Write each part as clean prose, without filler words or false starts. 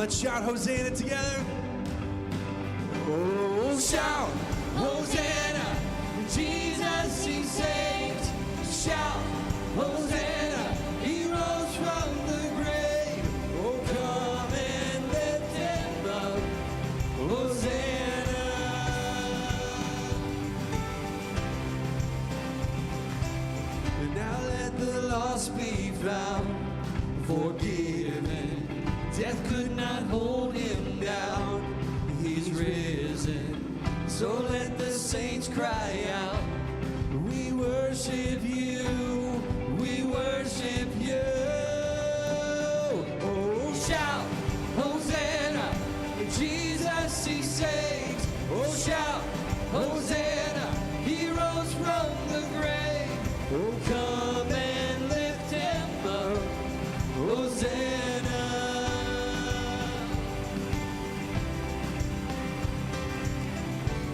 Let's shout Hosanna together. Oh, shout Hosanna, Jesus he saved. Shout Hosanna, he rose from the grave. Oh, come and lift him up. Hosanna. And now let the lost be found, forgiven. Death could not hold him down. He's risen. So let the saints cry out. We worship you. We worship you. Oh, shout Hosanna, Jesus he saves. Oh, shout Hosanna, he rose from the grave. Oh, come and lift him up. Hosanna.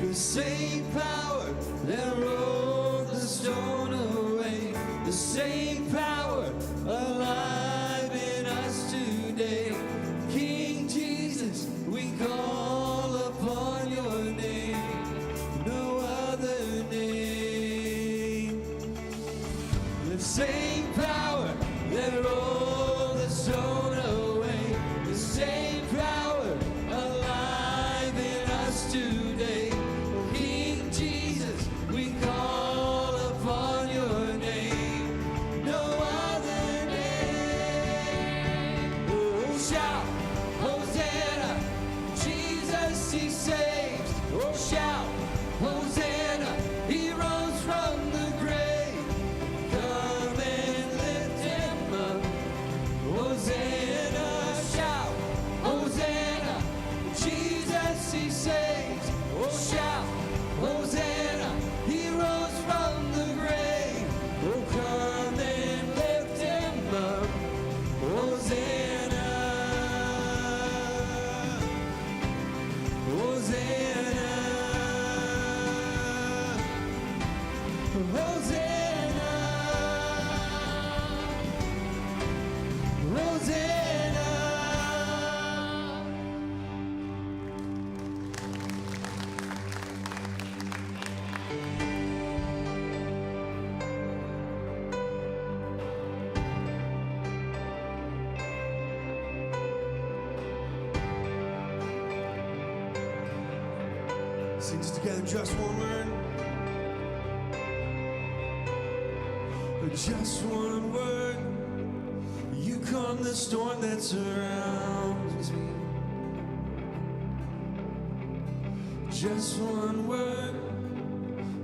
The same power that rolled the stone away, the same power alive in us today. King Jesus, we call upon your name, no other name. The same power that rolled the stone away, the same power alive in us today. King Jesus, we call upon your name, no other name. Oh, shout Hosanna, Jesus he saves. Oh, shout Hosanna, he rose from the grave. Come and lift him up. Hosanna, shout Hosanna, Jesus he saves. Oh, shout Hosanna, he rose from the grave. Oh, come and lift him up. Hosanna, Hosanna, Hosanna, Hosanna. Sing this together, just one word. Just one word. You calm the storm that surrounds me. Just one word.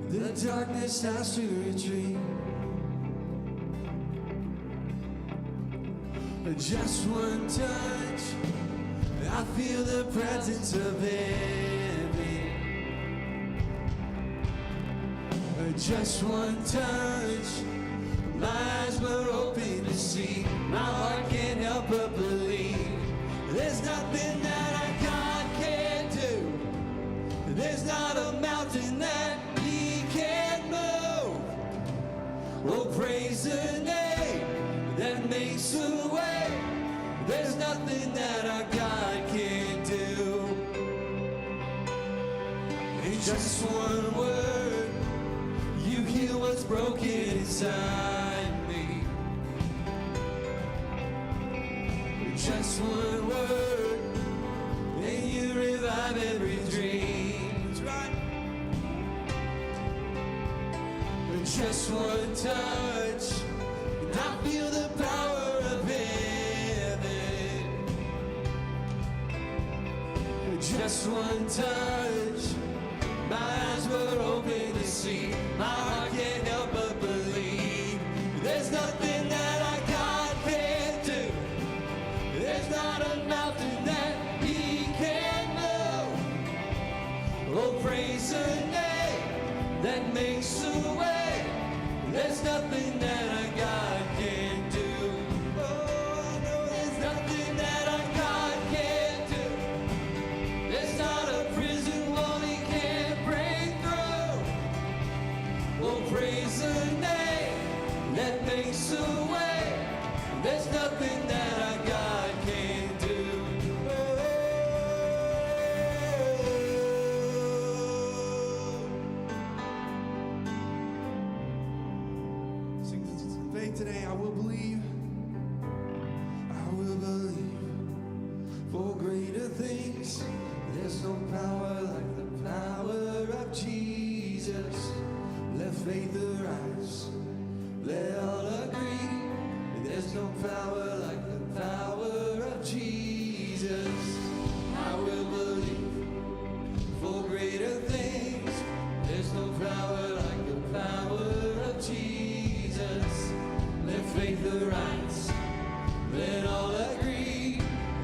The darkness has to retreat. Just one touch. I feel the presence of heaven. Just one touch, my eyes were open to see. My heart can't help but believe. There's nothing that our God can't do. There's not a mountain that he can't move. Oh, praise the name that makes a way. There's nothing that our God can't do. In just one word, you heal what's broken inside me. Just one word, and you revive every dream. That's right. Just one touch, and I feel the power of heaven. Just one touch, my eyes were open to see. My heart can't help but believe. There's nothing that our God can't do. There's not a mountain that he can't move. Oh, praise the name that makes a way. There's nothing that our God can't do. Oh, I know there's nothing that our God can't do. There's not a prison wall he can't break through. Oh, praise today, I will believe. I will believe for greater things. There's no power like the power of Jesus. Let faith arise. Let all agree. There's no power like the power of Jesus. I will believe for greater things. There's no power like the power of Jesus. Let faith arise. Let all agree.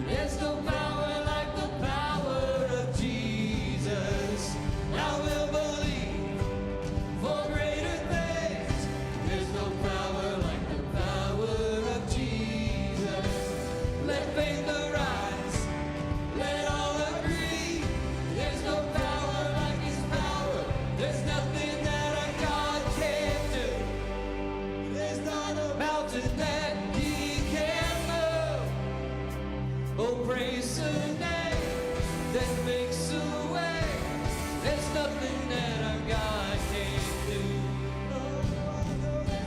There's no power like the power of Jesus. I will believe for greater things. There's no power like the power of Jesus. Let faith arise. Let all agree. There's no power like His power. There's nothing that our God can't do. There's not a mountain that He can't move. Oh, praise the name that makes a way. There's nothing that our God can't do.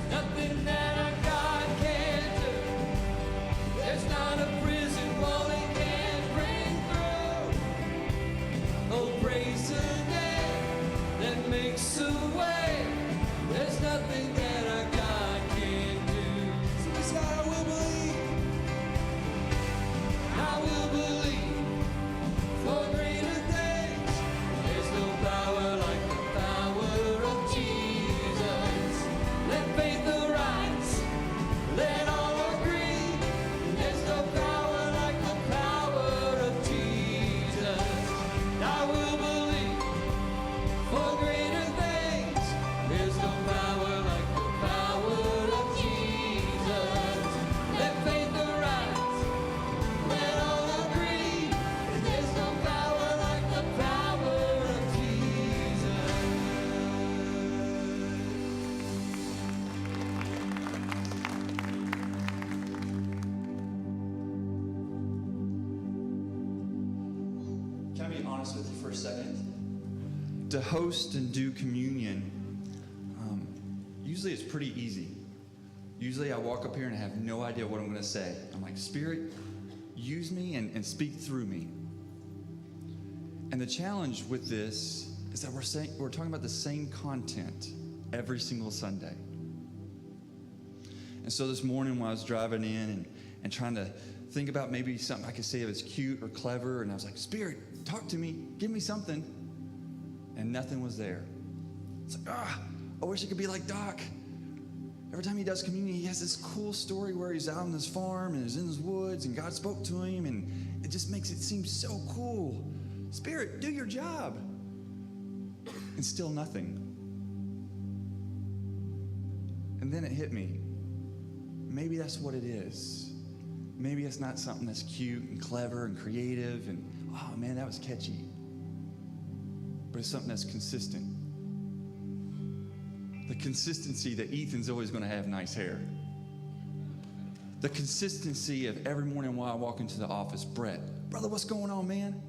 Nothing that our God can't do. There's not a prison wall He can't break through. Oh, praise the name that makes a way. There's nothing that our God can't do. So we say, I will believe. I will believe for greater things. There's no power like the power of Jesus. Let faith arise. Let all agree. There's no power like the power of Jesus. I will believe for greater things. There's no power like the power of Jesus. Let faith arise. Let all agree. There's no power like the power of Jesus. Can I be honest with you for a second? To host and do communion, usually it's pretty easy. Usually I walk up here and I have no idea what I'm going to say. I'm like, Spirit, use me and speak through me. And the challenge with this is that we're talking about the same content every single Sunday. And so this morning when I was driving in and trying to think about maybe something I could say that's cute or clever, and I was like, Spirit, talk to me, give me something. And nothing was there. It's like, I wish I could be like Doc. Every time he does communion, he has this cool story where he's out on his farm and he's in his woods and God spoke to him, and it just makes it seem so cool. Spirit, do your job. And still nothing. And then it hit me. Maybe that's what it is. Maybe it's not something that's cute and clever and creative and, oh man, that was catchy. But it's something that's consistent. The consistency that Ethan's always going to have nice hair. The consistency of every morning while I walk into the office, Brett, brother, what's going on, man?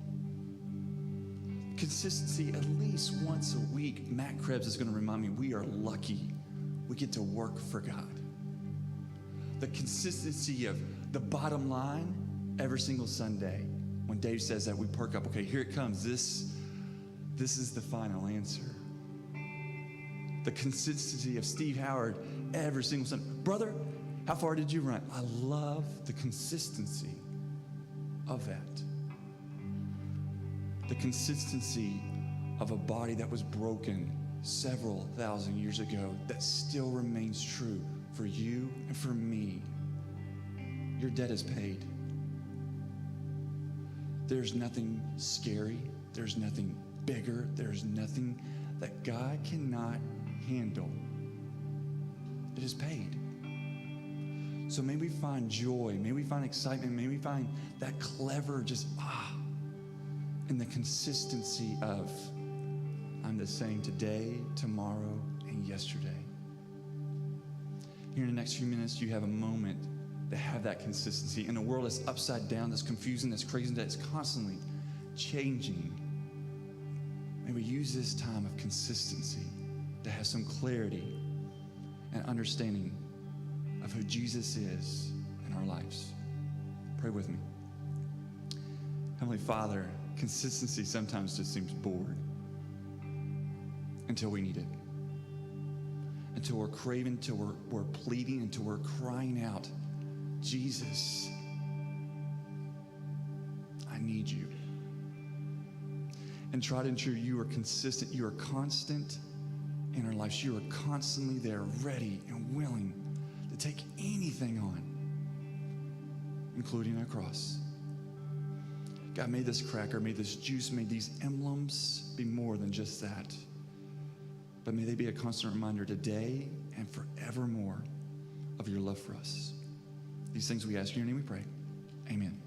Consistency, at least once a week, Matt Krebs is going to remind me we are lucky we get to work for God. The consistency of the bottom line every single Sunday. When Dave says that, we perk up. Okay, here it comes. This is the final answer. The consistency of Steve Howard every single Sunday. Brother, how far did you run? I love the consistency of that. The consistency of a body that was broken several thousand years ago that still remains true for you and for me. Your debt is paid. There's nothing scary. There's nothing bigger. There's nothing that God cannot handle. It is paid. So may we find joy, may we find excitement, may we find that clever in the consistency of I'm the same today, tomorrow, and yesterday. Here in the next few minutes, you have a moment to have that consistency in a world that's upside down, that's confusing, that's crazy, that's constantly changing. May we use this time of consistency to have some clarity and understanding of who Jesus is in our lives. Pray with me. Heavenly Father, consistency sometimes just seems bored until we need it. Until we're craving, until we're pleading, until we're crying out, Jesus, I need you. And try to ensure you are consistent, you are constant in our lives. You are constantly there, ready and willing to take anything on, including a cross. God, may this cracker, may this juice, may these emblems be more than just that. But may they be a constant reminder today and forevermore of your love for us. These things we ask in your name we pray. Amen.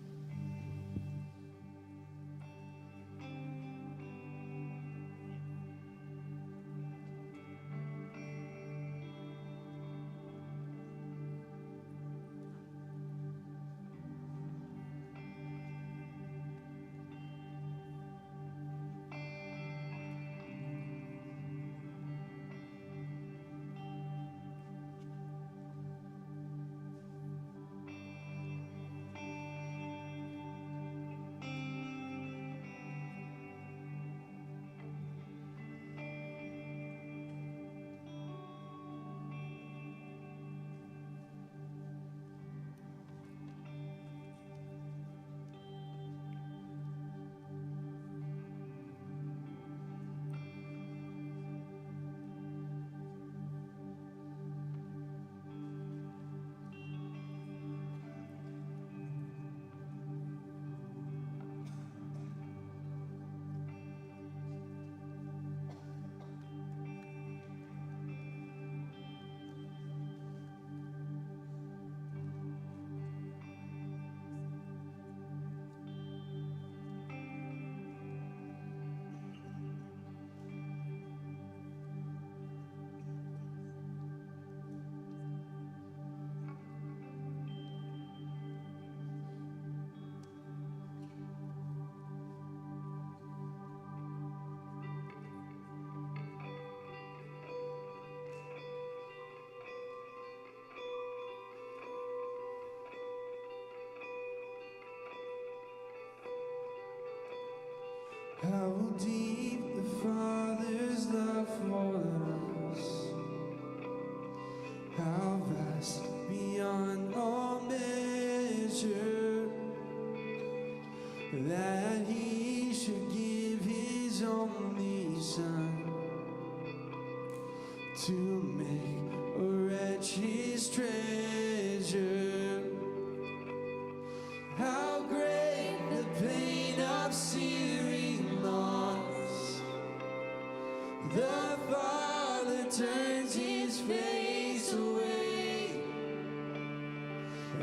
How deep the Father's love for us, how vast beyond all measure, that He should give His only Son to make a wretch His treasure. How great the pain of searing loss, the Father turns His face away,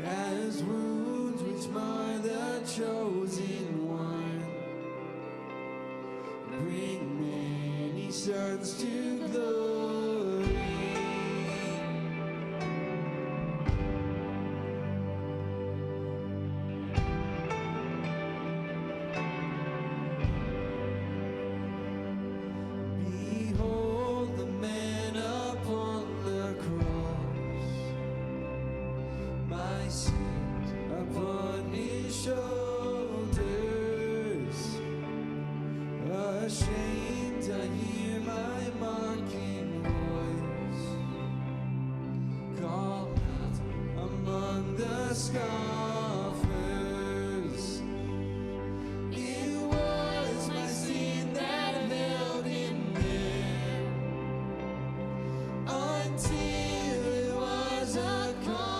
as wounds which mar the chosen one bring many sons to glory. Behold the man upon the cross, my sins upon His shoulders. Ashamed, I hear my mocking voice call out among the scoffers. It was my sin that held Him there until it was accomplished.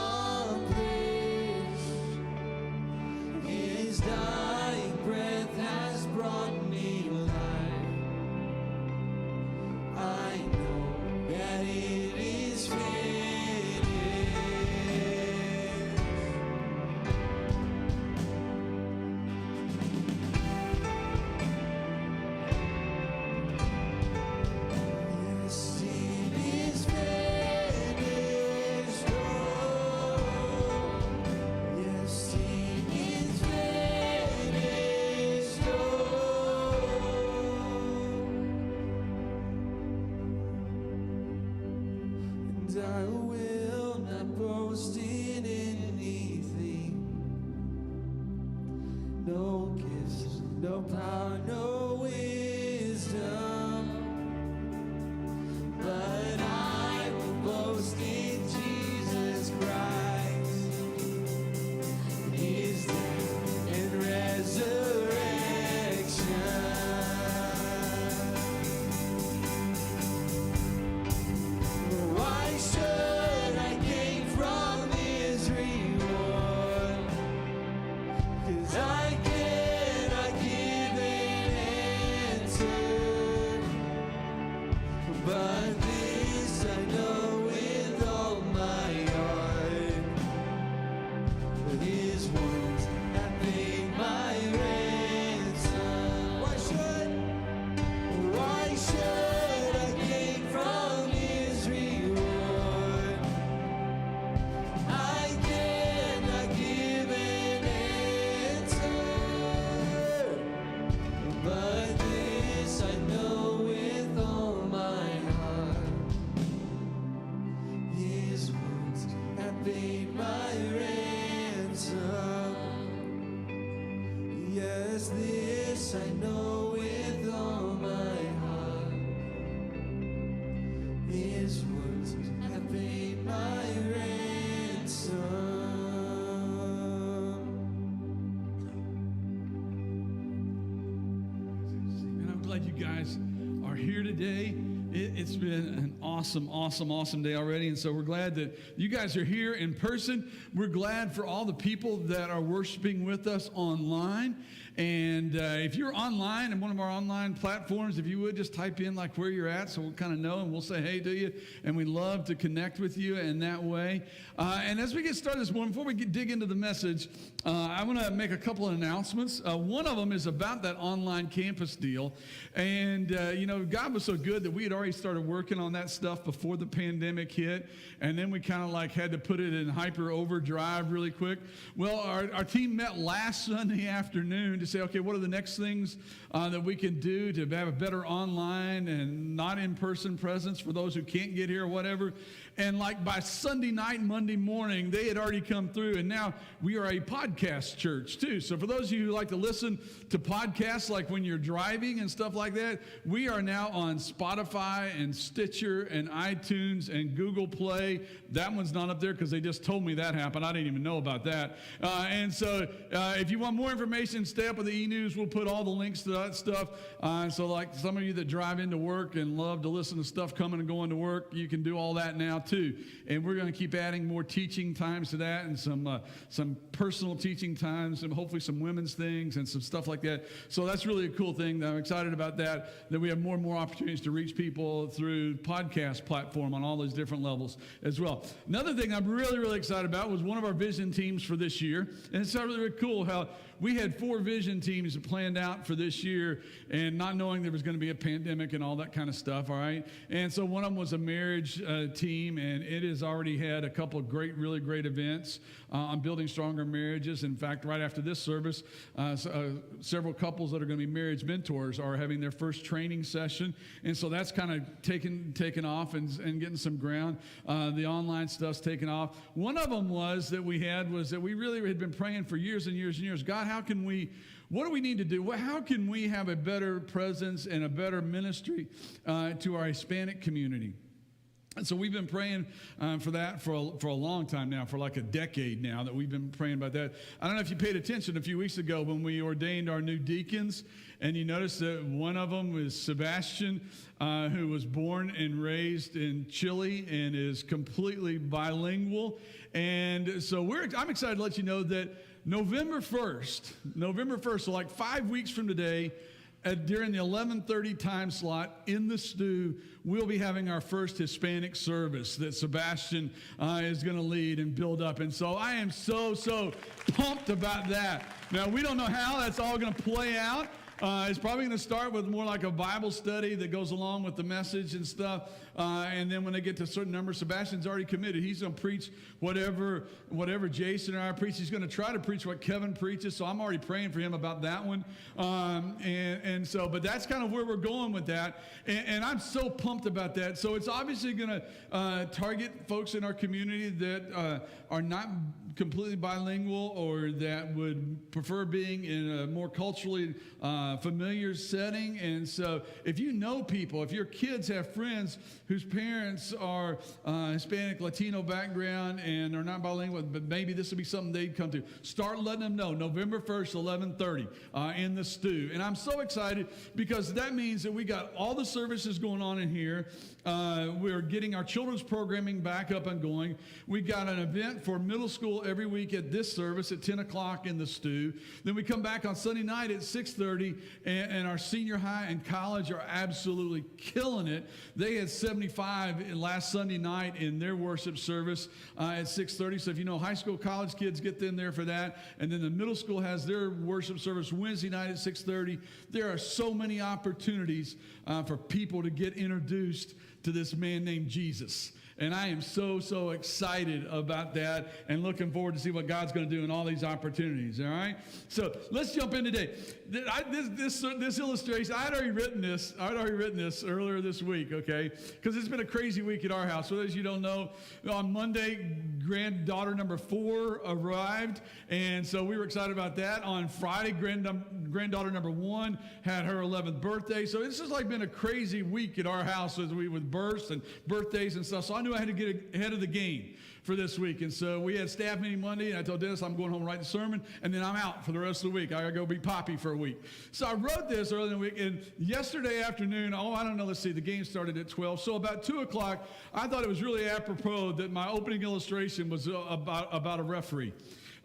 His dying breath has brought me life. I know that it is finished. Yes, it is finished. Oh, yes, it is finished. Oh, and I will not boast boast in anything. No gifts, no power, no wisdom. But I will boast in Jesus Christ, His death and resurrection. Why should I gain from His reward? 'Cause I cannot give an answer. But this I know with all my heart, that His wounds have paid my ransom. Why should I gain from His reward? I cannot give an answer. But this I know with all my heart, His wounds have paid my ransom. Yes, this I know with all my heart, His wounds have paid my ransom. And I'm glad you guys are here today. It's been an awesome day already. And so we're glad that you guys are here in person. We're glad for all the people that are worshiping with us online. And if you're online in one of our online platforms, if you would just type in like where you're at so we'll kind of know and we'll say hey to you. And we'd love to connect with you in that way. And as we get started this morning, before we dig into the message, I want to make a couple of announcements. One of them is about that online campus deal. And, God was so good that we had already started working on that stuff before the pandemic hit. And then we kind of like had to put it in hyper overdrive really quick. Well, our team met last Sunday afternoon to say, okay, what are the next things that we can do to have a better online and not in-person presence for those who can't get here or whatever. And like by Sunday night, Monday morning, they had already come through. And now we are a podcast church too. So for those of you who like to listen to podcasts, like when you're driving and stuff like that, we are now on Spotify and Stitcher and iTunes and Google Play. That one's not up there because they just told me that happened. I didn't even know about that. And so if you want more information, stay up with the e-news. We'll put all the links to that stuff. So like some of you that drive into work and love to listen to stuff coming and going to work, you can do all that now too. And we're going to keep adding more teaching times to that and some personal teaching times and hopefully some women's things and some stuff like that. So that's really a cool thing. I'm excited about that we have more and more opportunities to reach people through podcast platform on all those different levels as well. Another thing I'm really, really excited about was one of our vision teams for this year. And it's really, really cool how we had 4 vision teams planned out for this year and not knowing there was going to be a pandemic and all that kind of stuff, all right? And so one of them was a marriage team, and it has already had a couple of really great events on building stronger marriages. In fact, right after this service, several couples that are going to be marriage mentors are having their first training session. And so that's kind of taken off and getting some ground. The online stuff's taken off. One of them was that we really had been praying for years and years and years. God, what do we need to do? How can we have a better presence and a better ministry to our Hispanic community? And so we've been praying for that for a long time now, for like a decade now that we've been praying about that. I don't know if you paid attention a few weeks ago when we ordained our new deacons, and you noticed that one of them was Sebastian, who was born and raised in Chile and is completely bilingual. And so I'm excited to let you know that November 1st, so like 5 weeks from today, during the 11:30 time slot in the stew, we'll be having our first Hispanic service that Sebastian is going to lead and build up. And so I am so pumped about that. Now, we don't know how that's all going to play out. It's probably going to start with more like a Bible study that goes along with the message and stuff. And then when they get to a certain number, Sebastian's already committed. He's going to preach whatever Jason and I preach. He's going to try to preach what Kevin preaches. So I'm already praying for him about that one. But that's kind of where we're going with that. And I'm so pumped about that. So it's obviously going to target folks in our community that are not completely bilingual or that would prefer being in a more culturally familiar setting. And so if you know people, if your kids have friends whose parents are Hispanic, Latino background and are not bilingual, but maybe this would be something they'd come to, start letting them know. November 1st, 11:30 in the stew. And I'm so excited because that means that we got all the services going on in here. We're getting our children's programming back up and going. We got an event for middle school every week at this service at 10 o'clock in the stew. Then we come back on Sunday night at 6:30, and our senior high and college are absolutely killing it. They had 75 last Sunday night in their worship service at 6:30. So if you know high school, college kids, get them there for that. And then the middle school has their worship service Wednesday night at 6:30. There are so many opportunities for people to get introduced to this man named Jesus. And I am so, so excited about that and looking forward to see what God's going to do in all these opportunities, all right? So let's jump in today. This illustration, I had already written this earlier this week, okay? Because it's been a crazy week at our house. For those of you who don't know, on Monday, granddaughter number 4 arrived, and so we were excited about that. On Friday, granddaughter number 1 had her 11th birthday. So it's just like been a crazy week at our house with births and birthdays and stuff. So I knew I had to get ahead of the game for this week. And so we had staff meeting Monday, and I told Dennis I'm going home and write the sermon, and then I'm out for the rest of the week. I got to go be Poppy for a week. So I wrote this earlier in the week, and yesterday afternoon, the game started at 12. So about 2 o'clock, I thought it was really apropos that my opening illustration was about a referee.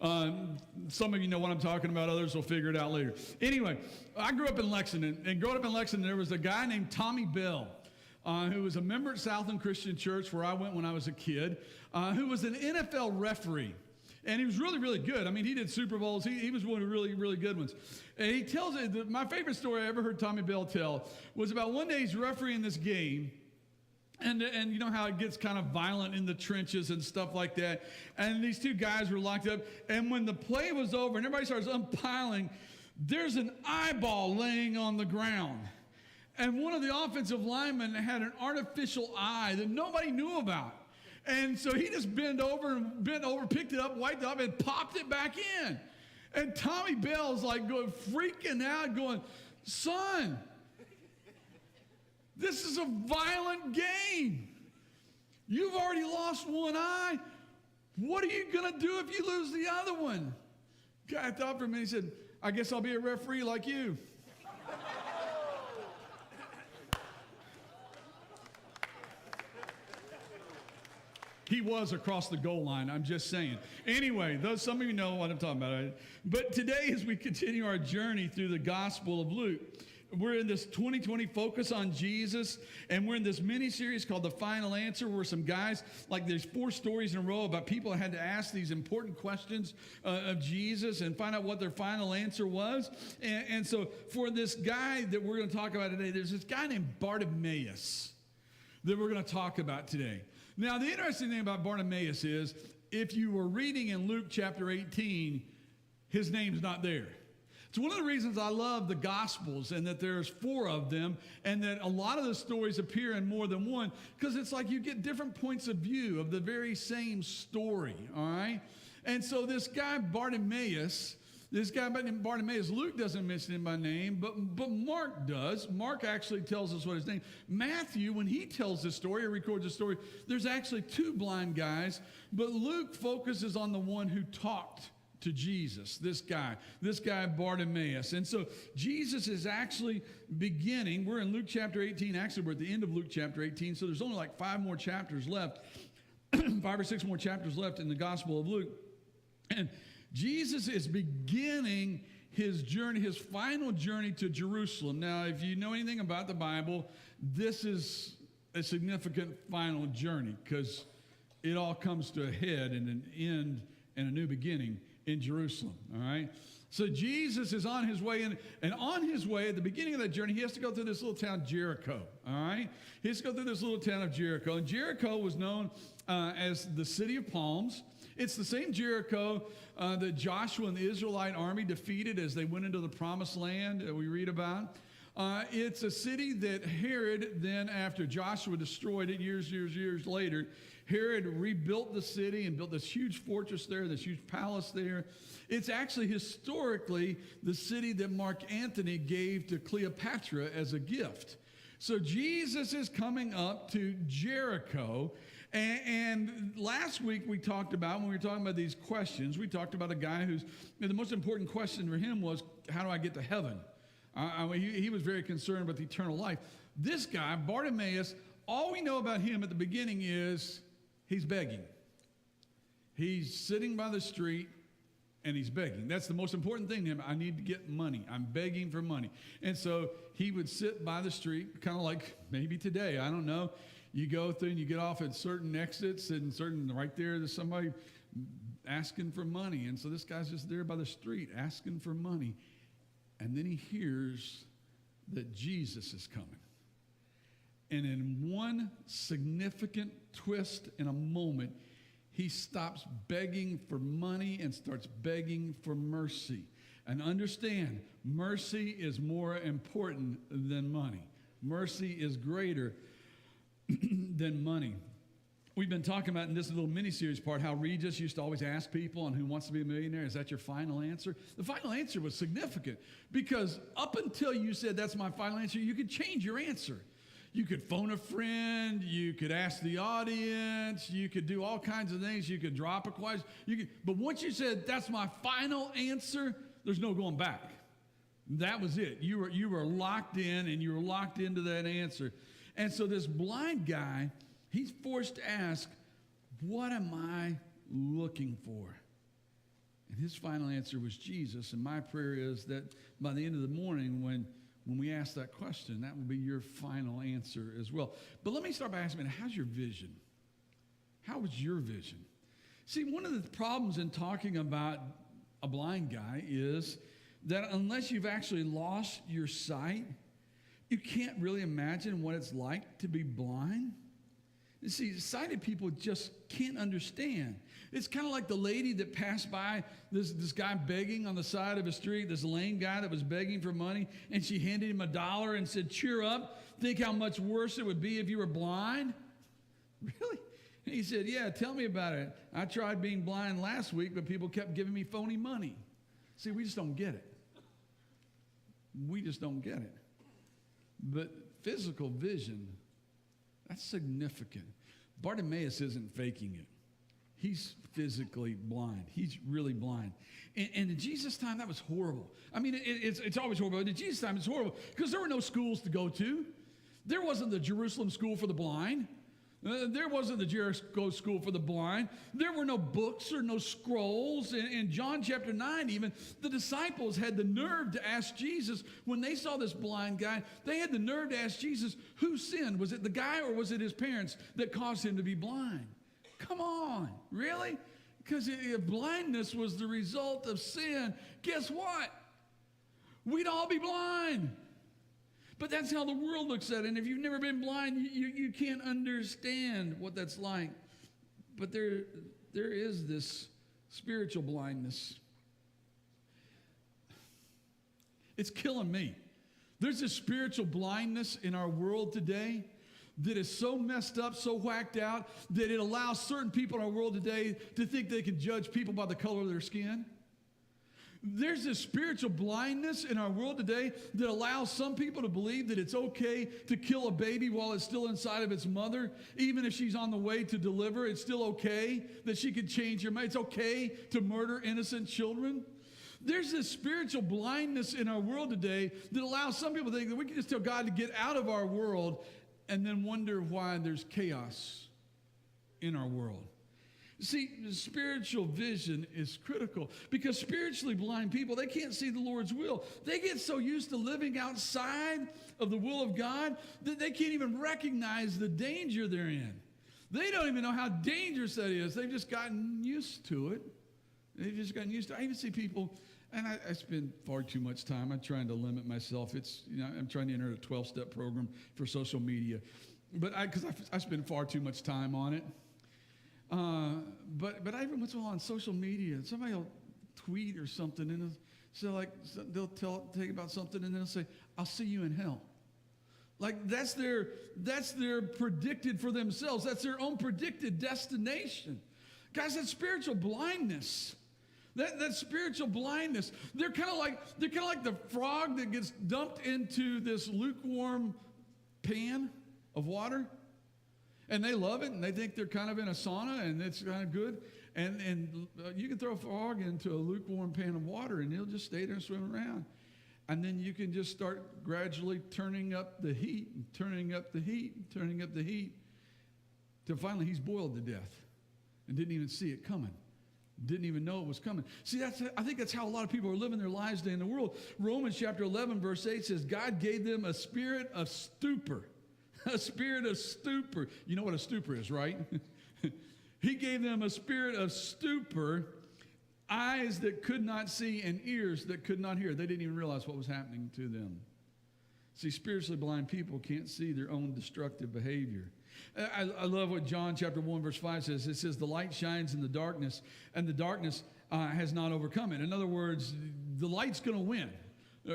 Some of you know what I'm talking about. Others will figure it out later. Anyway, I grew up in Lexington, and growing up in Lexington, there was a guy named Tommy Bell, who was a member at Southland Christian Church where I went when I was a kid, who was an NFL referee. And he was really, really good. I mean, he did Super Bowls. He was one of the really, really good ones. And he tells it, my favorite story I ever heard Tommy Bell tell was about one day he's refereeing this game. And you know how it gets kind of violent in the trenches and stuff like that. And these two guys were locked up. And when the play was over and everybody starts umpiring, there's an eyeball laying on the ground. And one of the offensive linemen had an artificial eye that nobody knew about. And so he just bent over, picked it up, wiped it up, and popped it back in. And Tommy Bell's like freaking out, going, son, this is a violent game. You've already lost one eye. What are you going to do if you lose the other one? Guy thought for a minute. He said, I guess I'll be a referee like you. He was across the goal line, I'm just saying. Anyway, some of you know what I'm talking about. Right? But today, as we continue our journey through the Gospel of Luke, we're in this 2020 focus on Jesus, and we're in this mini-series called The Final Answer, where some guys, like there's 4 stories in a row about people that had to ask these important questions of Jesus and find out what their final answer was. And so for this guy that we're going to talk about today, there's this guy named Bartimaeus that we're going to talk about today. Now, the interesting thing about Bartimaeus is, if you were reading in Luke chapter 18, his name's not there. It's one of the reasons I love the Gospels and that there's 4 of them and that a lot of the stories appear in more than one, because it's like you get different points of view of the very same story, all right? And so this guy Bartimaeus, Luke doesn't mention him by name, but Mark does. Mark actually tells us what his name. Matthew, when he tells this story or records the story, there's actually 2 blind guys, but Luke focuses on the one who talked to Jesus, this guy Bartimaeus. And so Jesus is actually beginning. We're in Luke chapter 18. Actually, we're at the end of Luke chapter 18, so there's only like 5 more chapters left, 5 or 6 more chapters left in the Gospel of Luke. And Jesus is beginning his journey, his final journey to Jerusalem. Now, if you know anything about the Bible, this is a significant final journey because it all comes to a head and an end and a new beginning in Jerusalem, all right? So Jesus is on his way, and on his way, at the beginning of that journey, he has to go through this little town, Jericho, all right? He has to go through this little town of Jericho, and Jericho was known as the city of palms. It's the same Jericho that Joshua and the Israelite army defeated as they went into the promised land that we read about. It's a city that Herod then, after Joshua destroyed it years later, Herod rebuilt the city and built this huge fortress there, this huge palace there. It's actually historically the city that Mark Antony gave to Cleopatra as a gift. So Jesus is coming up to Jericho. And last week we talked about, when we were talking about these questions, we talked about a guy who's, the most important question for him was, how do I get to heaven? He was very concerned with eternal life. This guy, Bartimaeus, all we know about him at the beginning is he's begging. He's sitting by the street and he's begging. That's the most important thing to him. I need to get money. I'm begging for money. And so he would sit by the street, kind of like maybe today, I don't know. You go through and you get off at certain exits and right there's somebody asking for money. And so this guy's just there by the street asking for money. And then he hears that Jesus is coming. And in one significant twist in a moment, he stops begging for money and starts begging for mercy. And understand, mercy is more important than money. Mercy is greater than money. We've been talking about in this little mini-series part how Regis used to always ask people on Who Wants to Be a Millionaire, is that your final answer? The final answer was significant because up until you said that's my final answer, you could change your answer. You could phone a friend, you could ask the audience, you could do all kinds of things, you could drop a question. But once you said that's my final answer, there's no going back. That was it. You were locked in, and you were locked into that answer. And so this blind guy, he's forced to ask, what am I looking for? And his final answer was Jesus. And my prayer is that by the end of the morning, when we ask that question, that will be your final answer as well. But let me start by asking, how's your vision? How was your vision? See, one of the problems in talking about a blind guy is that unless you've actually lost your sight, you can't really imagine what it's like to be blind. You see, sighted people just can't understand. It's kind of like the lady that passed by this guy begging on the side of a street, this lame guy that was begging for money, and she handed him $1 and said, cheer up, think how much worse it would be if you were blind. Really? And he said, yeah, tell me about it. I tried being blind last week, but people kept giving me phony money. See, we just don't get it. We just don't get it. But physical vision, that's significant. Bartimaeus isn't faking it. He's physically blind. He's really blind. And in Jesus' time, that was horrible. I mean, it's always horrible. But in Jesus' time, it's horrible because there were no schools to go to. There wasn't the Jerusalem School for the Blind. There wasn't the Jericho School for the Blind. There were no books or no scrolls. In John chapter 9 even, the disciples had the nerve to ask Jesus, when they saw this blind guy, they had the nerve to ask Jesus, who sinned? Was it the guy or was it his parents that caused him to be blind? Come on, really? Because if blindness was the result of sin, guess what? We'd all be blind. But that's how the world looks at it. And if you've never been blind, you can't understand what that's like. But there is this spiritual blindness. It's killing me. There's this spiritual blindness in our world today that is so messed up, so whacked out, that it allows certain people in our world today to think they can judge people by the color of their skin. There's this spiritual blindness in our world today that allows some people to believe that it's okay to kill a baby while it's still inside of its mother. Even if she's on the way to deliver, it's still okay that she could change her mind. It's okay to murder innocent children. There's this spiritual blindness in our world today that allows some people to think that we can just tell God to get out of our world and then wonder why there's chaos in our world. See, spiritual vision is critical because spiritually blind people, they can't see the Lord's will. They get so used to living outside of the will of God that they can't even recognize the danger they're in. They don't even know how dangerous that is. They've just gotten used to it. They've just gotten used to it. I even see people And I spend far too much time. I'm trying to limit myself. I'm trying to enter a 12-step program for social media. But because I spend far too much time on it. But I even once in a while on social media, somebody will tweet or something, and they'll take about something, and then they'll say, "I'll see you in hell." Like that's their predicted for themselves. That's their own predicted destination. Guys, that's spiritual blindness. That spiritual blindness. They're kind of like the frog that gets dumped into this lukewarm pan of water, and they love it, and they think they're kind of in a sauna, and it's kind of good. And you can throw a frog into a lukewarm pan of water, and he'll just stay there and swim around. And then you can just start gradually turning up the heat, and turning up the heat, and turning up the heat, till finally he's boiled to death and didn't even see it coming. Didn't even know it was coming. See, I think that's how a lot of people are living their lives today in the world. Romans chapter 11, verse 8 says, God gave them a spirit of stupor. A spirit of stupor. You know what a stupor is, right? He gave them a spirit of stupor, eyes that could not see and ears that could not hear. They didn't even realize what was happening to them. See, spiritually blind people can't see their own destructive behavior. I love what John chapter 1 verse 5 says. It says, the light shines in the darkness, and the darkness has not overcome it. In other words, the light's going to win.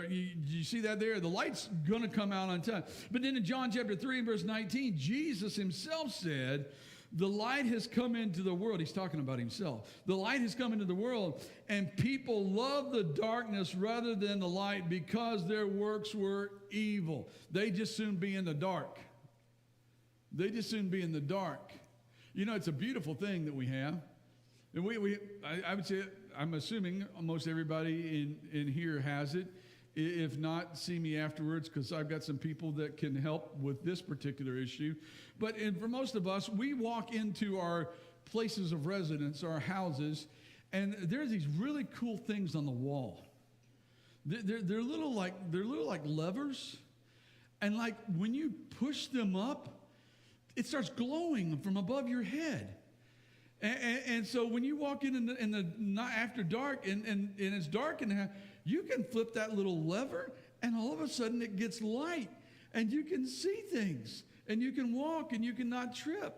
You see that there? The light's going to come out on time. But then in John chapter 3 verse 19, Jesus himself said, the light has come into the world. He's talking about himself. The light has come into the world, and people love the darkness rather than the light because their works were evil. They just soon be in the dark. They just soon be in the dark. You know, it's a beautiful thing that we have. And I would say, I'm assuming almost everybody in here has it. If not, see me afterwards, because I've got some people that can help with this particular issue. But for most of us, we walk into our places of residence, our houses, and there's these really cool things on the wall. They're little like levers, and like when you push them up, it starts glowing from above your head. And so when you walk in the not after dark and it's dark in the house, you can flip that little lever, and all of a sudden it gets light, and you can see things, and you can walk, and you can not trip.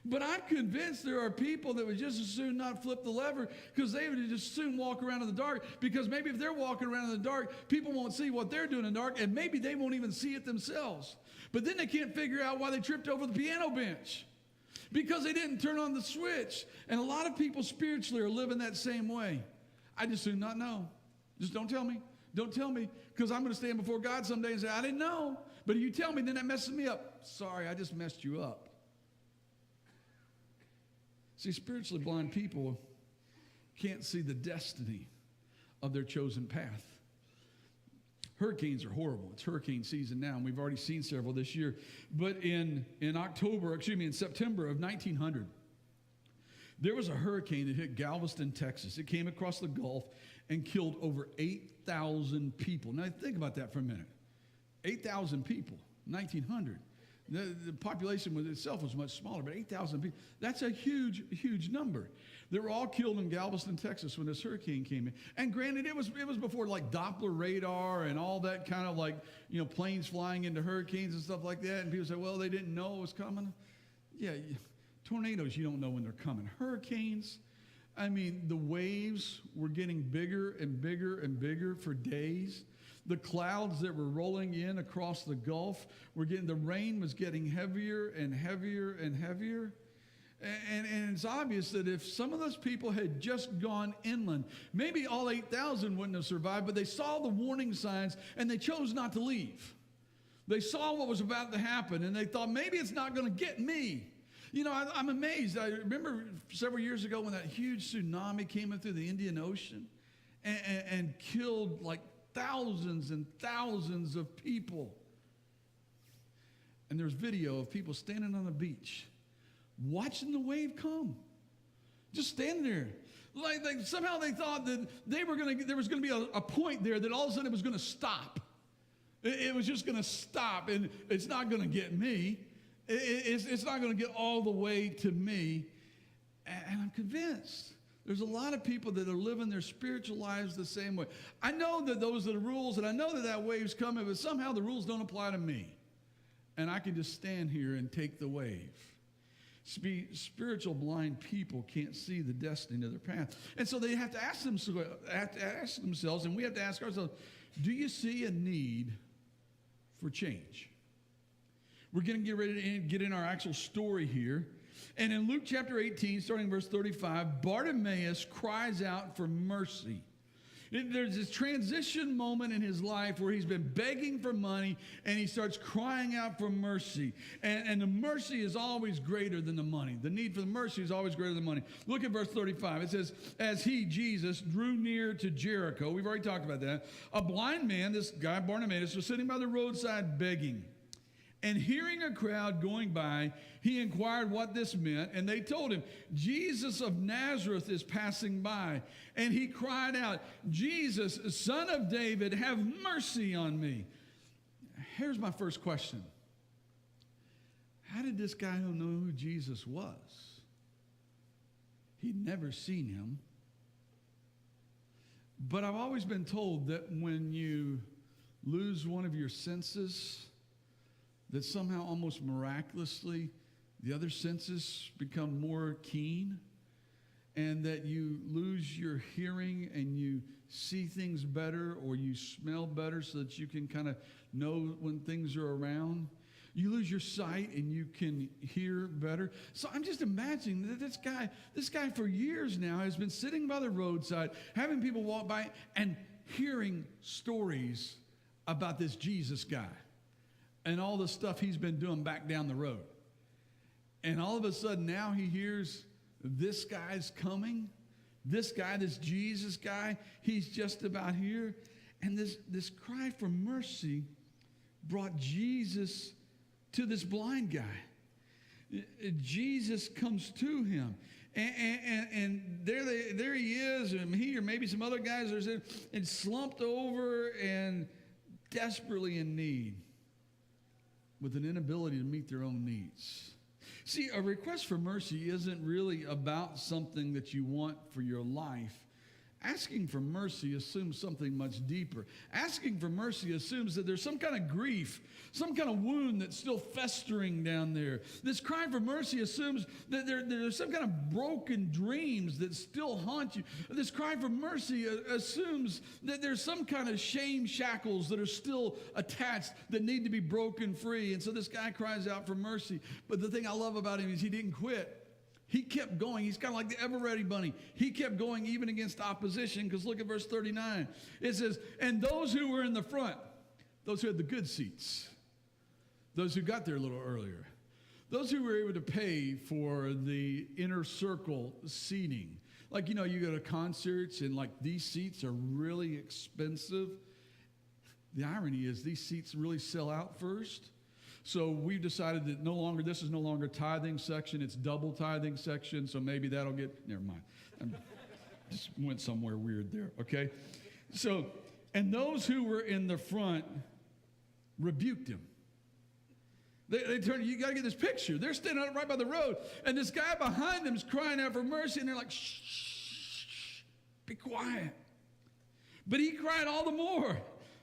But I'm convinced there are people that would just as soon not flip the lever, because they would just as soon walk around in the dark, because maybe if they're walking around in the dark, people won't see what they're doing in the dark, and maybe they won't even see it themselves. But then they can't figure out why they tripped over the piano bench, because they didn't turn on the switch. And a lot of people spiritually are living that same way. I just do not know. Just don't tell me. Don't tell me, because I'm going to stand before God someday and say, I didn't know. But if you tell me, then that messes me up. Sorry, I just messed you up. See, spiritually blind people can't see the destiny of their chosen path. Hurricanes are horrible. It's hurricane season now, and we've already seen several this year. But in September of 1900, there was a hurricane that hit Galveston, Texas. It came across the Gulf and killed over 8,000 people. Now, think about that for a minute. 8,000 people, 1900. The population itself was much smaller, but 8,000 people, that's a huge, huge number. They were all killed in Galveston, Texas when this hurricane came in. And granted, it was before like Doppler radar and all that kind of like, planes flying into hurricanes and stuff like that. And people say, well, they didn't know it was coming. Yeah, tornadoes, you don't know when they're coming. Hurricanes, I mean, the waves were getting bigger and bigger and bigger for days. The clouds that were rolling in across the Gulf the rain was getting heavier and heavier and heavier. And it's obvious that if some of those people had just gone inland, maybe all 8,000 wouldn't have survived, but they saw the warning signs and they chose not to leave. They saw what was about to happen and they thought, maybe it's not going to get me. I'm amazed. I remember several years ago when that huge tsunami came in through the Indian Ocean and killed like thousands and thousands of people. And there's video of people standing on the beach watching the wave come. Just standing there. Like somehow they thought that there was going to be a point there that all of a sudden it was going to stop. It was just going to stop, and it's not going to get me. It's not going to get all the way to me. And I'm convinced There's a lot of people that are living their spiritual lives the same way. I know that those are the rules, and I know that that wave's coming, but somehow the rules don't apply to me. And I can just stand here and take the wave. Spiritual blind people can't see the destiny of their path. And so they have to ask themselves, and we have to ask ourselves, do you see a need for change? We're going to get ready to get in our actual story here. And in Luke chapter 18, starting verse 35, Bartimaeus cries out for mercy. There's this transition moment in his life where he's been begging for money and he starts crying out for mercy. And the mercy is always greater than the money. The need for the mercy is always greater than money. Look at verse 35. It says, as he, Jesus, drew near to Jericho, we've already talked about that, a blind man, this guy Bartimaeus, was sitting by the roadside begging. And hearing a crowd going by, he inquired what this meant, and they told him, Jesus of Nazareth is passing by. And he cried out, Jesus, Son of David, have mercy on me. Here's my first question. How did this guy know who Jesus was? He'd never seen him. But I've always been told that when you lose one of your senses, that somehow almost miraculously the other senses become more keen, and that you lose your hearing and you see things better, or you smell better so that you can kind of know when things are around. You lose your sight and you can hear better. So I'm just imagining that this guy for years now has been sitting by the roadside, having people walk by and hearing stories about this Jesus guy and all the stuff he's been doing back down the road. And all of a sudden now he hears this guy's coming. This guy, this Jesus guy, he's just about here. And this cry for mercy brought Jesus to this blind guy. Jesus comes to him. And there he is, and he or maybe some other guys are sitting and slumped over and desperately in need, with an inability to meet their own needs. See, a request for mercy isn't really about something that you want for your life. Asking for mercy assumes something much deeper. Asking for mercy assumes that there's some kind of grief, some kind of wound that's still festering down there. This cry for mercy assumes that there's some kind of broken dreams that still haunt you. This cry for mercy assumes that there's some kind of shame shackles that are still attached that need to be broken free. And so this guy cries out for mercy. But the thing I love about him is he didn't quit. He kept going. He's kind of like the ever-ready bunny. He kept going even against opposition, because look at verse 39. It says, and those who were in the front, those who had the good seats, those who got there a little earlier, those who were able to pay for the inner circle seating. Like, you go to concerts and like these seats are really expensive. The irony is these seats really sell out first. So we've decided that this is no longer tithing section, it's double tithing section, so maybe that'll never mind. I just went somewhere weird there, okay? So, and those who were in the front rebuked him. They turned, you got to get this picture. They're standing out right by the road, and this guy behind them is crying out for mercy, and they're like, shh, be quiet. But he cried all the more.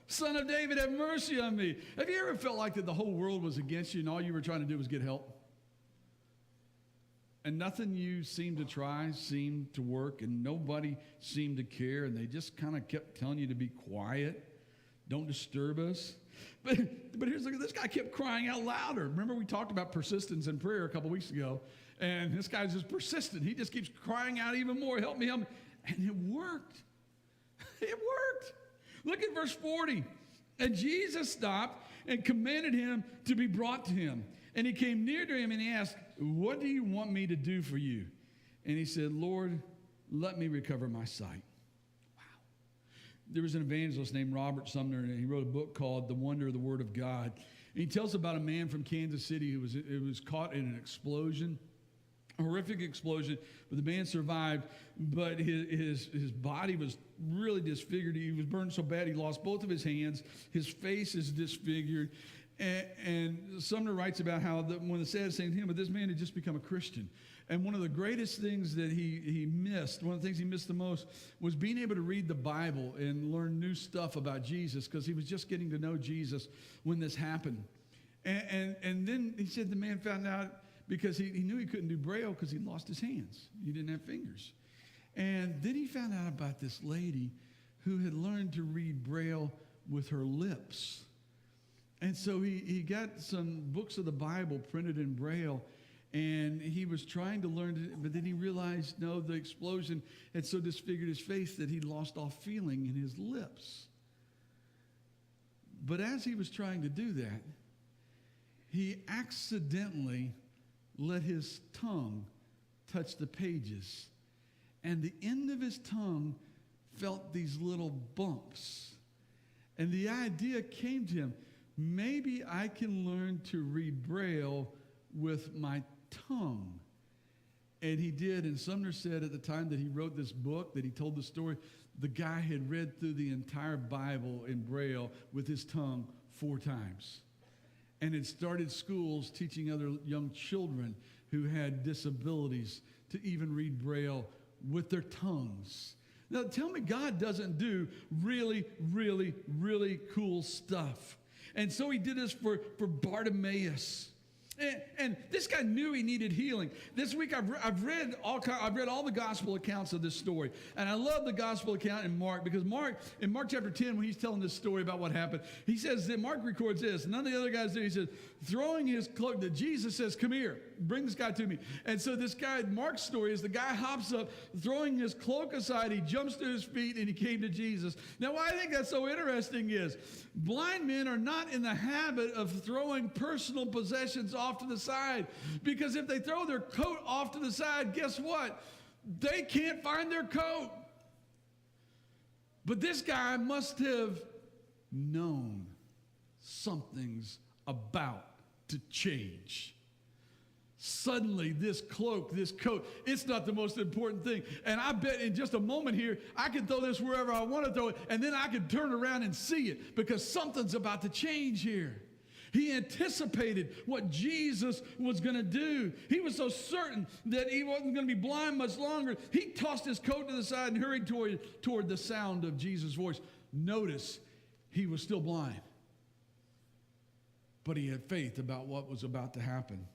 Son of David, have mercy on me. Have you ever felt like that the whole world was against you and all you were trying to do was get help? And nothing you seemed to try seemed to work, and nobody seemed to care, and they just kind of kept telling you to be quiet. Don't disturb us. But here's, look at this guy kept crying out louder. Remember we talked about persistence in prayer a couple weeks ago, and this guy's just persistent. He just keeps crying out even more, help me, help me. And it worked. It worked. Look at verse 40. And Jesus stopped and commanded him to be brought to him. And he came near to him and he asked, what do you want me to do for you? And he said, Lord, let me recover my sight. Wow. There was an evangelist named Robert Sumner, and he wrote a book called The Wonder of the Word of God. And he tells about a man from Kansas City who was caught in an explosion. A horrific explosion, but the man survived, but his body was really disfigured. He was burned so bad he lost both of his hands. His face is disfigured. And Sumner writes about how one of the saddest things to him, but this man had just become a Christian. And one of the greatest things that he missed, one of the things he missed the most, was being able to read the Bible and learn new stuff about Jesus, because he was just getting to know Jesus when this happened. And then he said the man found out, because he knew he couldn't do Braille because he lost his hands. He didn't have fingers. And then he found out about this lady who had learned to read Braille with her lips. And so he got some books of the Bible printed in Braille, and he was trying to learn it, but then he realized, no, the explosion had so disfigured his face that he lost all feeling in his lips. But as he was trying to do that, he accidentally let his tongue touch the pages, and the end of his tongue felt these little bumps. And the idea came to him, maybe I can learn to read Braille with my tongue. And he did. And Sumner said at the time that he wrote this book, that he told the story, the guy had read through the entire Bible in Braille with his tongue 4 times. And had started schools teaching other young children who had disabilities to even read Braille with their tongues. Now, tell me God doesn't do really, really, really cool stuff. And so he did this for Bartimaeus. And this guy knew he needed healing. This week I've read all the gospel accounts of this story. And I love the gospel account in Mark, because in Mark chapter 10, when he's telling this story about what happened, he says that Mark records this. None of the other guys do. He says, throwing his cloak, that Jesus says, come here, bring this guy to me. And so this guy, Mark's story is the guy hops up, throwing his cloak aside, he jumps to his feet, and he came to Jesus. Now, why I think that's so interesting is blind men are not in the habit of throwing personal possessions off to the side, because if they throw their coat off to the side, guess what? They can't find their coat. But this guy must have known something's about to change. Suddenly, this cloak, this coat, it's not the most important thing. And I bet in just a moment here, I can throw this wherever I want to throw it, and then I can turn around and see it, because something's about to change here. He anticipated what Jesus was going to do. He was so certain that he wasn't going to be blind much longer. He tossed his coat to the side and hurried toward the sound of Jesus' voice. Notice, he was still blind, but he had faith about what was about to happen.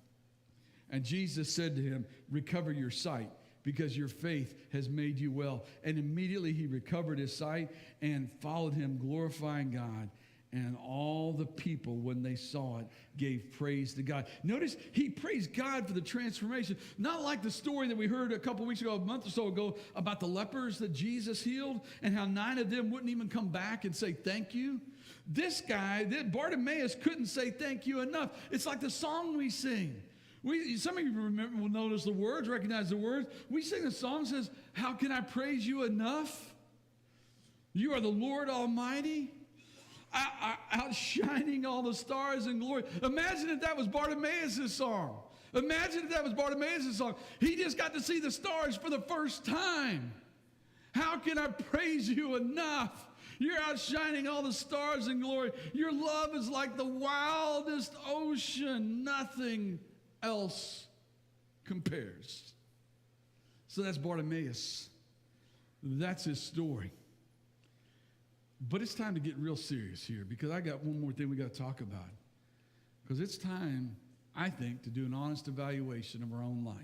And Jesus said to him, recover your sight, because your faith has made you well. And immediately he recovered his sight and followed him, glorifying God. And all the people, when they saw it, gave praise to God. Notice he praised God for the transformation. Not like the story that we heard a couple weeks ago, a month or so ago, about the lepers that Jesus healed and how 9 of them wouldn't even come back and say thank you. This guy, Bartimaeus, couldn't say thank you enough. It's like the song we sing. Some of you will notice the words, recognize the words. We sing a song that says, how can I praise you enough? You are the Lord Almighty, outshining all the stars in glory. Imagine if that was Bartimaeus' song. Imagine if that was Bartimaeus' song. He just got to see the stars for the first time. How can I praise you enough? You're outshining all the stars in glory. Your love is like the wildest ocean. Nothing else compares. So that's Bartimaeus. That's his story. But it's time to get real serious here, because I got one more thing we got to talk about. Because it's time, I think, to do an honest evaluation of our own life.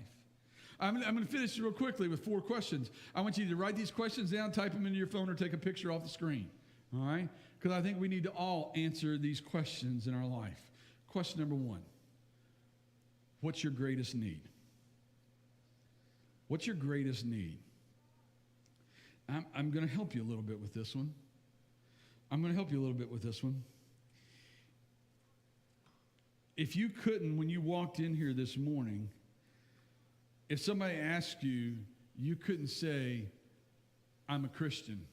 I'm going to finish real quickly with 4 questions. I want you to write these questions down, type them into your phone, or take a picture off the screen. All right? Because I think we need to all answer these questions in our life. Question number 1. What's your greatest need? What's your greatest need? I'm going to help you a little bit with this one. If you couldn't, when you walked in here this morning, if somebody asked you, you couldn't say, I'm a Christian,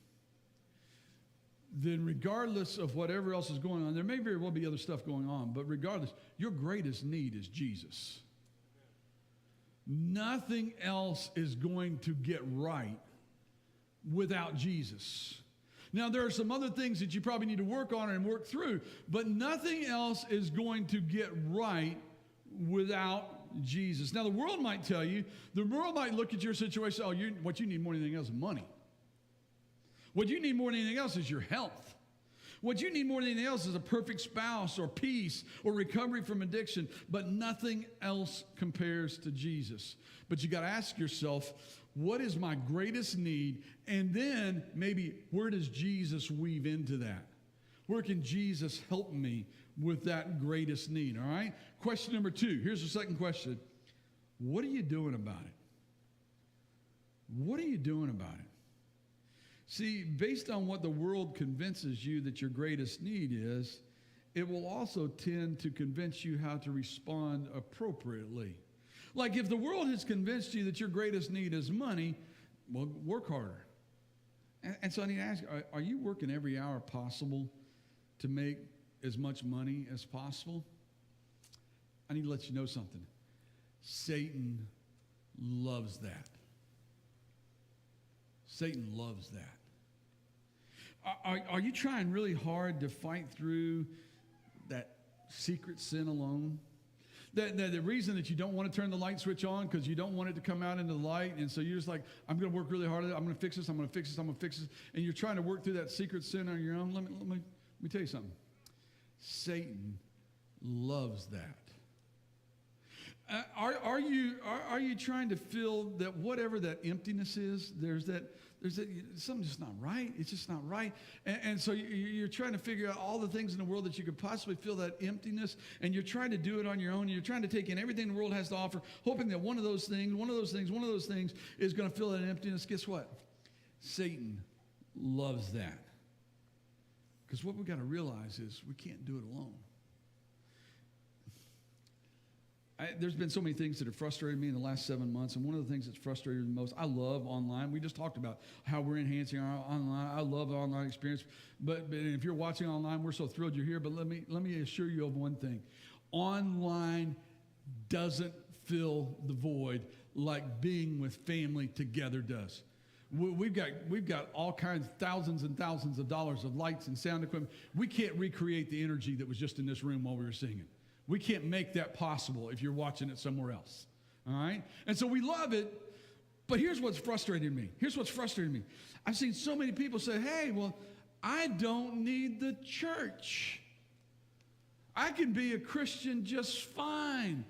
then regardless of whatever else is going on, there may very well be other stuff going on, but regardless, your greatest need is Jesus. Nothing else is going to get right without Jesus. Now, there are some other things that you probably need to work on and work through, but nothing else is going to get right without Jesus. Now, the world might tell you, the world might look at your situation, what you need more than anything else is money. What you need more than anything else is your health. What you need more than anything else is a perfect spouse or peace or recovery from addiction, but nothing else compares to Jesus. But you got to ask yourself, what is my greatest need? And then maybe, where does Jesus weave into that? Where can Jesus help me with that greatest need? All right? Question number 2. Here's the second question. What are you doing about it? What are you doing about it? See, based on what the world convinces you that your greatest need is, it will also tend to convince you how to respond appropriately. Like if the world has convinced you that your greatest need is money, well, work harder. And so I need to ask, are you working every hour possible to make as much money as possible? I need to let you know something. Satan loves that. Satan loves that. Are you trying really hard to fight through that secret sin alone? The reason that you don't want to turn the light switch on because you don't want it to come out into the light, and so you're just like, I'm going to work really hard at it. I'm going to fix this. I'm going to fix this. I'm going to fix this. And you're trying to work through that secret sin on your own. Let me tell you something. Satan loves that. Are you trying to fill that whatever that emptiness is? There's that something's just not right. It's just not right. And so you're trying to figure out all the things in the world that you could possibly fill that emptiness, and you're trying to do it on your own. And you're trying to take in everything the world has to offer, hoping that one of those things is going to fill that emptiness. Guess what? Satan loves that. Because what we've got to realize is we can't do it alone. There's been so many things that have frustrated me in the last 7 months, and one of the things that's frustrated me the most, I love online. We just talked about how we're enhancing our online. I love the online experience, but if you're watching online, we're so thrilled you're here. But let me assure you of one thing: online doesn't fill the void like being with family together does. We've got all kinds, thousands and thousands of dollars of lights and sound equipment. We can't recreate the energy that was just in this room while we were singing. We can't make that possible if you're watching it somewhere else, all right? And so we love it, but here's what's frustrating me. I've seen so many people say, hey, well, I don't need the church. I can be a Christian just fine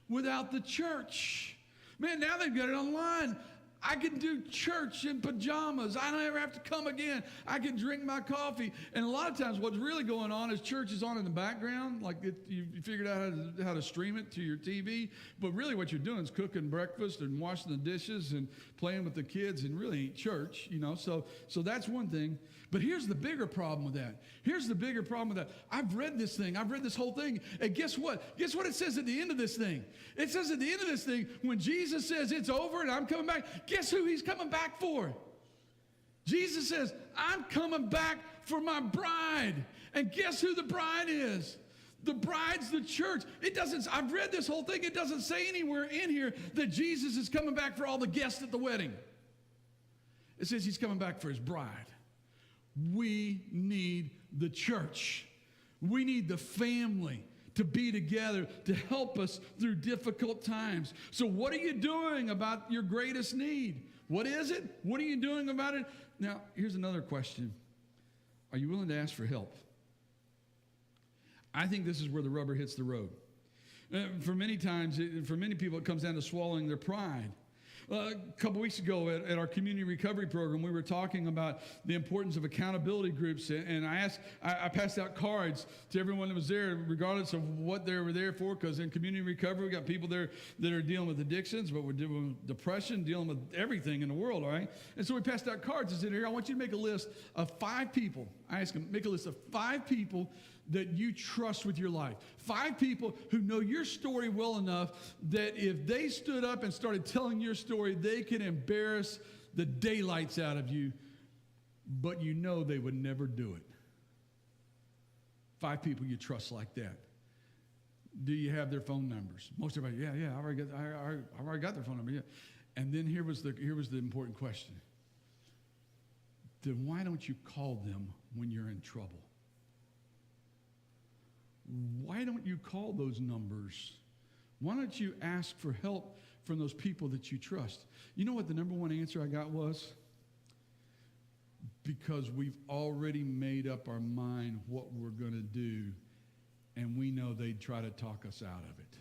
without the church. Man, now they've got it online. I can do church in pajamas. I don't ever have to come again. I can drink my coffee. And a lot of times what's really going on is church is on in the background. Like you figured out how to stream it to your TV. But really what you're doing is cooking breakfast and washing the dishes and playing with the kids, and really ain't church, you know. So that's one thing. But here's the bigger problem with that. I've read this thing. I've read this whole thing. And guess what? Guess what it says at the end of this thing? It says at the end of this thing, when Jesus says it's over and I'm coming back, guess who he's coming back for? Jesus says, I'm coming back for my bride. And guess who the bride is? The bride's the church. I've read this whole thing. It doesn't say anywhere in here that Jesus is coming back for all the guests at the wedding. It says he's coming back for his bride. We need the church. We need the family to be together to help us through difficult times. So what are you doing about your greatest need? What is it? What are you doing about it? Now, here's another question. Are you willing to ask for help? I think this is where the rubber hits the road. For many people, it comes down to swallowing their pride. A couple weeks ago at our community recovery program, we were talking about the importance of accountability groups, and I passed out cards to everyone that was there, regardless of what they were there for, because in community recovery, we got people there that are dealing with addictions, but we're dealing with depression, dealing with everything in the world, all right? And so we passed out cards and said, here, I want you to make a list of 5 people. I asked them, make a list of 5 people that you trust with your life. 5 people who know your story well enough that if they stood up and started telling your story, they could embarrass the daylights out of you, but you know they would never do it. 5 people you trust like that. Do you have their phone numbers? Most everybody, yeah, I already got their phone number, yeah. And then here was the important question. then why don't you call them when you're in trouble? Why don't you call those numbers? Why don't you ask for help from those people that you trust? You know what the number one answer I got was? Because we've already made up our mind what we're going to do, and we know they'd try to talk us out of it.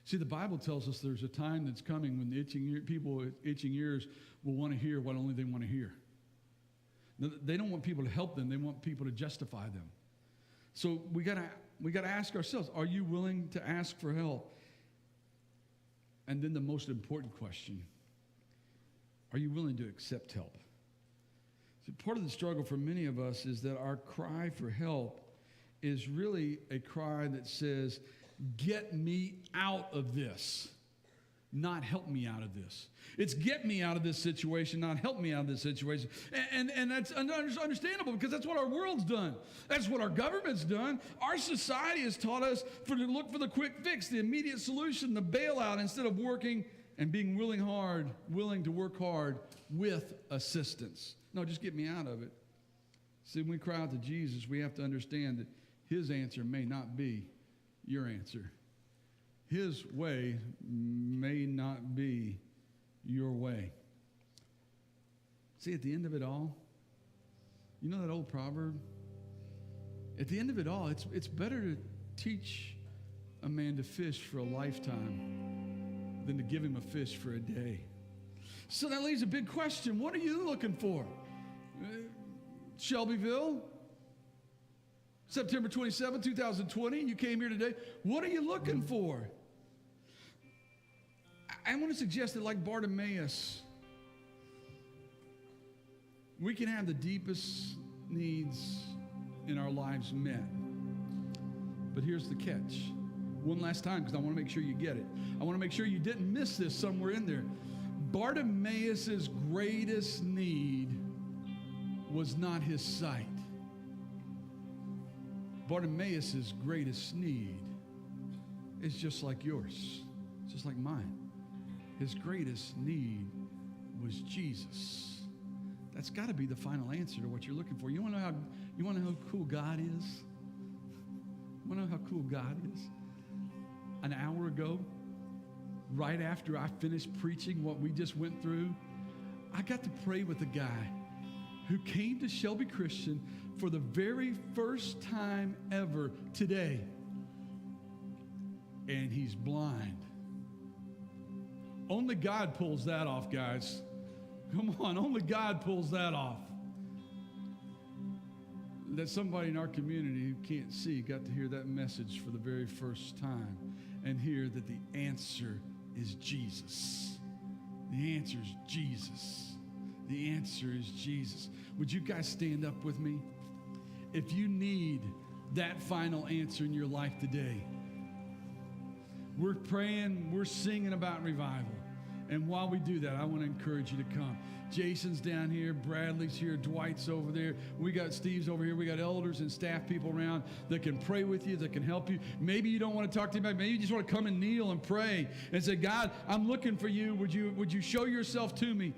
See, the Bible tells us there's a time that's coming when the people with itching ears will want to hear what only they want to hear. They don't want people to help them. They want people to justify them. So we gotta ask ourselves, are you willing to ask for help? And then the most important question, are you willing to accept help? See, part of the struggle for many of us is that our cry for help is really a cry that says, get me out of this, not help me out of this. It's get me out of this situation, not help me out of this situation. And that's understandable, because that's what our world's done. That's what our government's done. Our society has taught us to look for the quick fix, the immediate solution, the bailout, instead of working and being willing to work hard with assistance. No, just get me out of it. See, when we cry out to Jesus, we have to understand that his answer may not be your answer. His way may not be your way. See, at the end of it all, you know that old proverb? At the end of it all, it's better to teach a man to fish for a lifetime than to give him a fish for a day. So that leaves a big question. What are you looking for? Shelbyville, September 27, 2020, you came here today. What are you looking for? I want to suggest that, like Bartimaeus, we can have the deepest needs in our lives met. But here's the catch. One last time, because I want to make sure you get it. I want to make sure you didn't miss this somewhere in there. Bartimaeus' greatest need was not his sight. Bartimaeus' greatest need is just like yours, just like mine. His greatest need was Jesus. That's got to be the final answer to what you're looking for. You want to know how cool God is? You want to know how cool God is? An hour ago, right after I finished preaching what we just went through, I got to pray with a guy who came to Shelby Christian for the very first time ever today. And he's blind. Only God pulls that off, guys. Come on, only God pulls that off. That somebody in our community who can't see got to hear that message for the very first time and hear that the answer is Jesus. The answer is Jesus. The answer is Jesus. Would you guys stand up with me? If you need that final answer in your life today, we're praying, we're singing about revival. And while we do that, I want to encourage you to come. Jason's down here, Bradley's here, Dwight's over there. We got Steve's over here. We got elders and staff people around that can pray with you, that can help you. Maybe you don't want to talk to anybody. Maybe you just want to come and kneel and pray and say, God, I'm looking for you. Would you show yourself to me?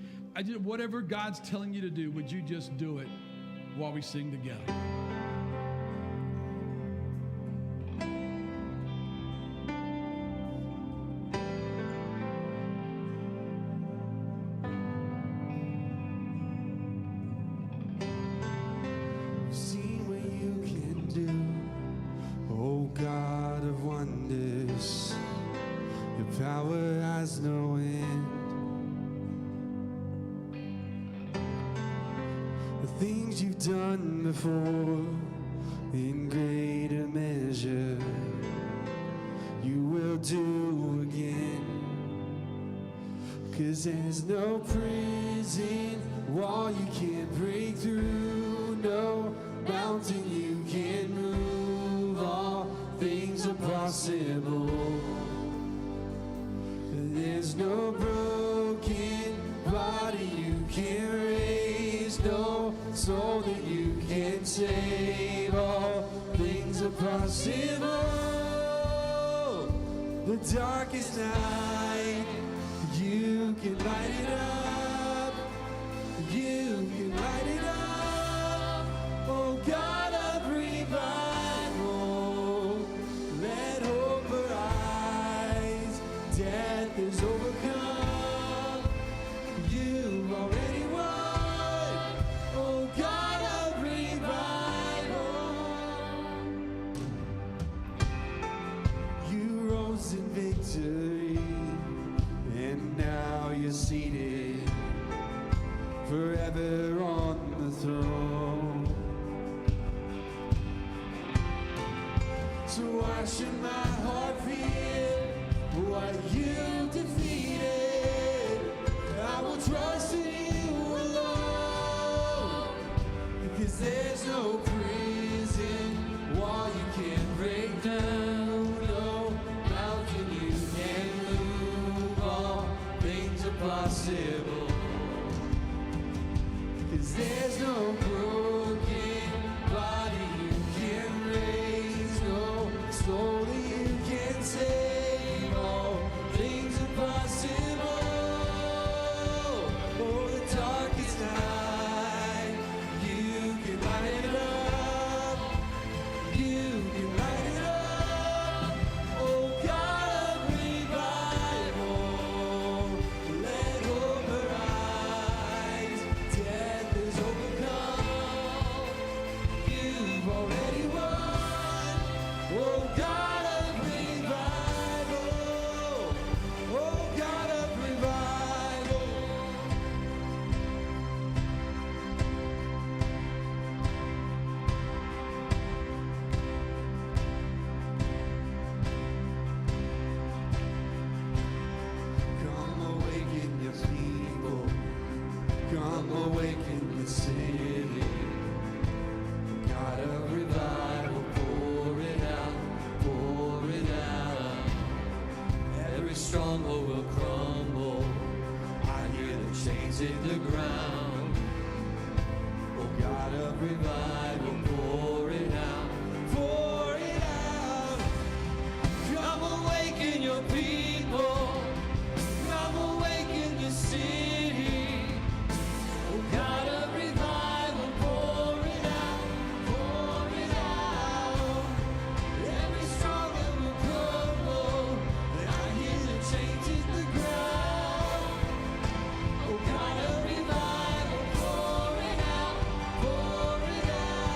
Whatever God's telling you to do, would you just do it while we sing together? Power has no end. The things you've done before, in greater measure, you will do again. 'Cause there's no prison wall you can't break through, no mountain you can't move. All things are possible. There's no broken body you can't raise, no soul that you can't save. All things are possible. The darkest night, you can light it up. You can victory, and now you're seated forever on the throne. So why should my heart fear what you defeated? I will trust in you alone, because there's no prison wall you can't break down, no mountain you can't move, all things are possible, because there's no broken body you can raise, no soul that you can save, all things are possible. Oh, the darkest night, you can light it up, you can light it up. Oh, God of revival, let hope arise. Death is overcome, you've already won. Oh, God of revival, oh, God of revival. Come awaken your people, come awaken the city. God of revival, pour it out, pour it out. Every stronghold will crumble, I hear the chains hit the ground. Oh, God of revival, pour it out, pour it out. Come awaken your people, come awaken your city. Oh, God of revival, pour it out, pour it out. Every stronghold will crumble, and I hear the chains hit the ground. Oh, God of revival, pour it out, pour it out.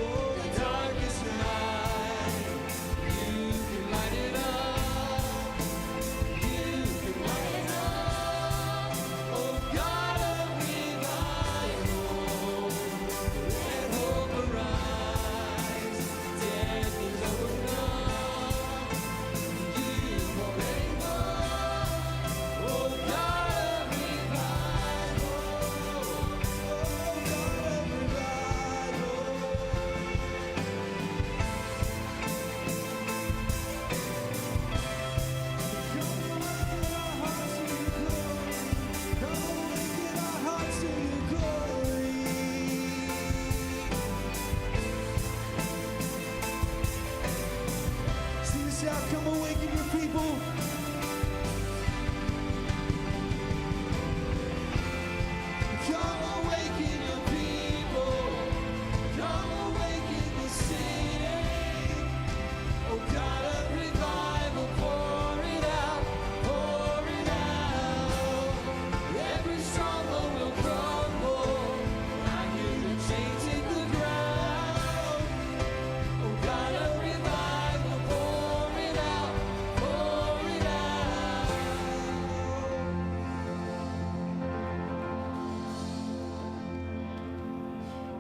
Oh, the darkest night, you can light it up, you can light it up. Oh, God of revival, let hope arise. Death is overcome, you've already won. Oh, God of revival, oh, God of revival. Come awaken our hearts to your glory. Sing this out, come awaken your people. Come awaken your people. Come awaken the city. Oh, God of revival, pour it out, pour it out. Every stronghold will crumble, I hear the chains hit the ground. Oh, God of revival, pour it out, pour it out.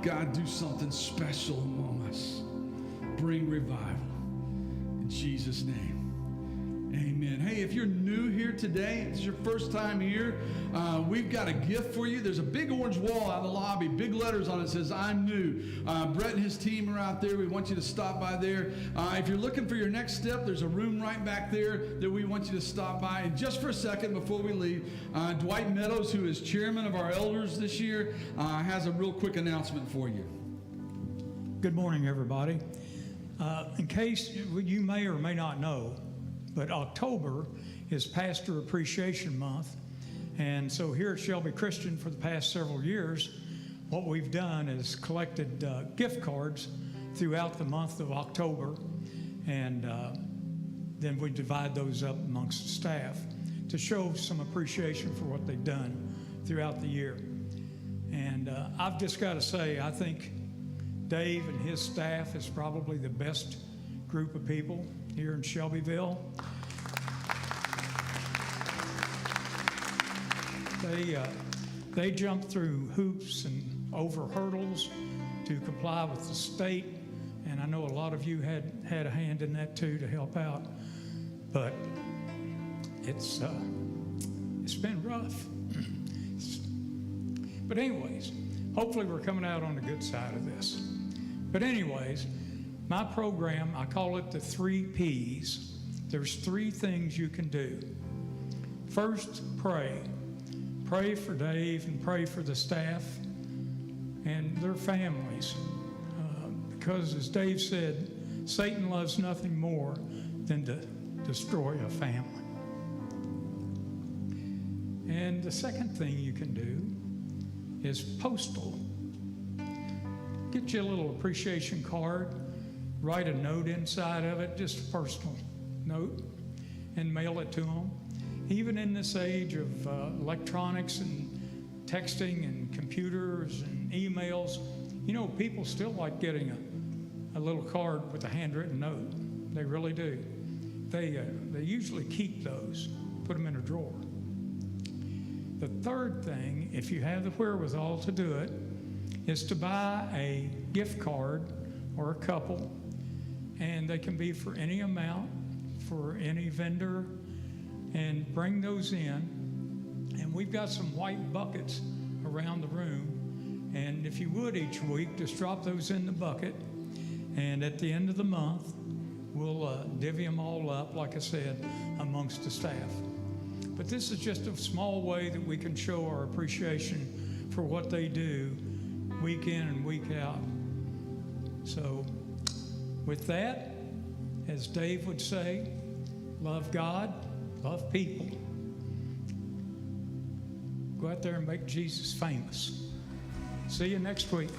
God, do something special among us. Bring revival. In Jesus' name. Amen. Hey, if you're new here today, it's your first time here, we've got a gift for you. There's a big orange wall out in the lobby, big letters on it says, I'm new. Brett and his team are out there. We want you to stop by there. If you're looking for your next step, there's a room right back there that we want you to stop by. And just for a second before we leave, Dwight Meadows, who is chairman of our elders this year, has a real quick announcement for you. Good morning, everybody. In case you may or may not know, but October is Pastor Appreciation Month. And so here at Shelby Christian for the past several years, what we've done is collected gift cards throughout the month of October. And then we divide those up amongst the staff to show some appreciation for what they've done throughout the year. And I've just got to say, I think Dave and his staff is probably the best group of people here in Shelbyville. They jumped through hoops and over hurdles to comply with the state, and I know a lot of you had a hand in that too to help out. But it's been rough. But anyways, hopefully we're coming out on the good side of this. But anyways, my program, I call it the 3 Ps. There's 3 things you can do. First, pray. Pray for Dave and pray for the staff and their families. Because as Dave said, Satan loves nothing more than to destroy a family. And the second thing you can do is postal. Get you a little appreciation card, write a note inside of it, just a personal note, and mail it to them. Even in this age of electronics and texting and computers and emails, you know, people still like getting a little card with a handwritten note. They really do. They usually keep those, put them in a drawer. The third thing, if you have the wherewithal to do it, is to buy a gift card or a couple, and they can be for any amount, for any vendor, and bring those in. And we've got some white buckets around the room, and if you would each week, just drop those in the bucket, and at the end of the month, we'll divvy them all up, like I said, amongst the staff. But this is just a small way that we can show our appreciation for what they do week in and week out. So with that, as Dave would say, love God, love people. Go out there and make Jesus famous. See you next week.